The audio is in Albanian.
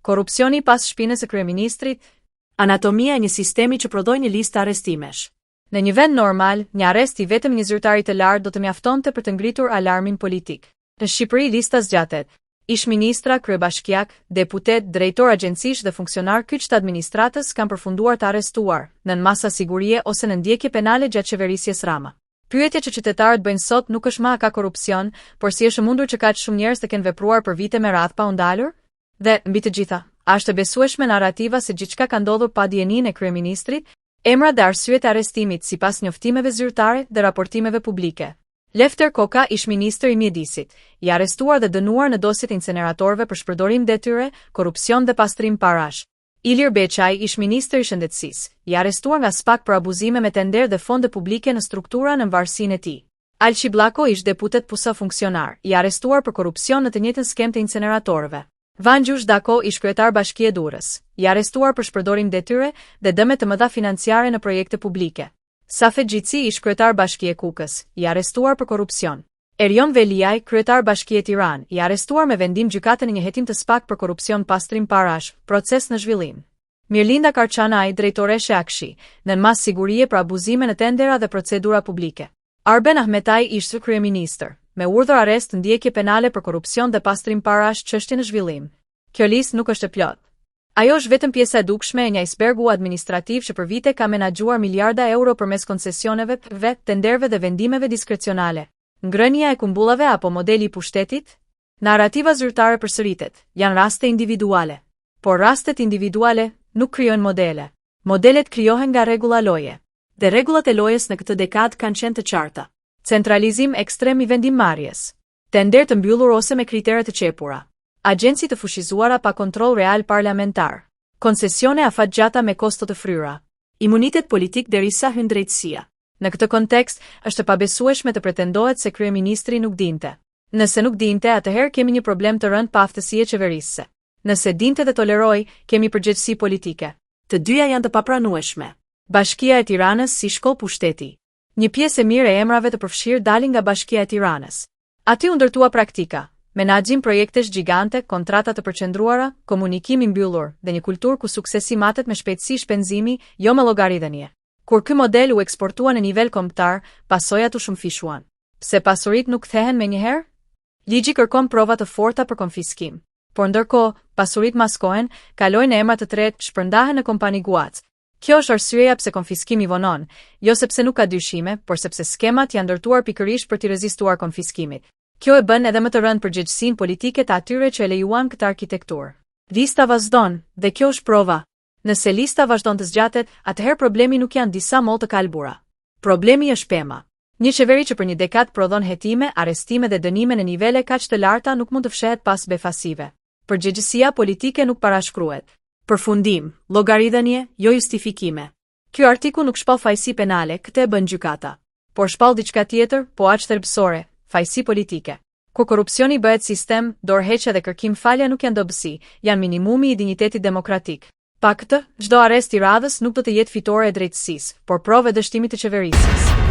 Korrupsioni pas shpinës së kryeministrit, anatomia e një sistemi që prodhoi një listë arrestimesh. Në një vend normal, një arrest i vetëm një zyrtari të lartë do të mjaftonte për të ngritur alarmin politik. Në Shqipëri lista zgjatet. Ish ministra, kryebashkiak, deputet, drejtor agjencish dhe funksionar kyç të administratës kanë përfunduar të arrestuar, nën masa sigurie ose në ndjekje penale gjatë qeverisjes Rama. Pyetja që qytetarët bëjnë sot nuk është më a ka korrupsion, por si është mundur që kaq shumë njerëz të kenë vepruar për vite me radhë pa u ndalur? Dhe, mbi të gjitha, a është e besueshme narrativa se gjithçka ka ndodhur pa dijenin e kryeministrit? Emrat dhe arsyet e arrestimit sipas njoftimeve zyrtare dhe raportimeve publike. Lefter Koka, ish ministër i mjedisit, i arrestuar dhe dënuar në dosjet e inceneratorëve për shpërdorim detyre, korrupsion dhe pastrim parash. Ilir Beçaj, ish ministër i shëndetësisë, i arrestuar nga SPAK për abuzime me tender dhe fonde publike në struktura në varësinë e tij. Alqi Bllako, ish deputet pusa funksionar, i arrestuar për korrupsion në të njëjtën skemë të inceneratorëve. Vangjush Dako, ish kryetar Bashkia e Durrës, i arrestuar për shpërdorim detyre dhe dëme të mëdha financiare në projekte publike. Safet Gjitsi, ish kryetar Bashkia e Kukës, i arrestuar për korrupsion. Erion Veliaj, kryetar Bashkia e Tiranë, i arrestuar me vendim gjykate në një hetim të SPAK për korrupsion pastrim parash, proces në zhvillim. Mirlinda Karçanaj, drejtoreshe Akshi, nën mas sigurie për abuzime në tendera dhe procedura publike. Arben Ahmetaj, ish kryeministër, me urdhër arrest ndjekje penale për korrupsion dhe pastrim parash, çështje në zhvillim. Kjo listë nuk është e plotë. Ajo është vetëm pjesa e dukshme e një icebergu administrativ që për vite ka menaxhuar miliarda euro përmes koncesioneve, tenderve dhe vendimeve diskrecionale. Ngrënia e kumbullave apo modeli i pushtetit? Narrativa zyrtare përsëritet, janë raste individuale. Por rastet individuale nuk krijojnë modele. Modelet krijohen nga rregulla loje. Dhe rregullat e lojës në këtë dekadë kanë qenë të qarta. Centralizim ekstrem i vendimmarrjes. Tender të mbyllur ose me kritere të qepura. Agjenci të fushizuara pa kontroll real parlamentar. Koncesione afatgjata me kosto të fryra. Imunitet politik derisa hyn drejtësia. Në këtë kontekst, është e pabesueshme të pretendohet se kryeministri nuk dinte. Nëse nuk dinte, atëherë kemi një problem të rënd pa aftësie qeverisëse. Nëse dinte dhe toleroi, kemi përgjegjësi politike. Të dyja janë të papranueshme. Bashkia e Tiranës si shkollë pushteti. Një pjesë e mirë e emrave të përfshirë dalin nga Bashkia e Tiranës. Aty u ndërtua praktika, menaxhim projektesh gjigante, kontrata të përqendruara, komunikim i mbyllur dhe një kulturë ku suksesi matet me shpejtësi shpenzimi, jo me llogaridhënie. Kur ky model u eksportua në nivel kombëtar, pasojat u shumëfishuan. Pse pasuritë nuk kthehen menjëherë? Ligji kërkon prova të forta për konfiskim. Por ndërkohë, pasuritë maskohen, kalojnë në emra të tretë, shpërndahen në kompani guac. Kjo është arsyeja pse konfiskimi vonon, jo sepse nuk ka dyshime, por sepse skemat janë ndërtuar pikërisht për të rezistuar konfiskimit. Kjo e bën edhe më të rëndë përgjegjësinë politike të atyre që e lejuan këtë arkitekturë. Lista vazhdon, dhe kjo është prova. Nëse lista vazhdon të zgjatet, atëherë problemi nuk janë disa mall të kalbura. Problemi është pema. Një qeveri që për një dekadë prodhon hetime, arrestime dhe dënime në nivele kaq të larta nuk mund të fshehet pas befasive. Përgjegjësia politike nuk parashkruhet. Përfundim, llogaridhënie, jo justifikime. Ky artikull nuk shpall fajsi penale, këtë e bën gjykata. Por shpall diçka tjetër, po aq thelbësore, fajsi politike. Kur korrupsioni bëhet sistem, dorëheqja dhe kërkim falja nuk janë dobësi, janë minimumi i dinjitetit demokratik. Pa këtë, çdo arrest i radhës nuk do të jetë fitore e drejtësisë, por provë dështimit të qeverisjes.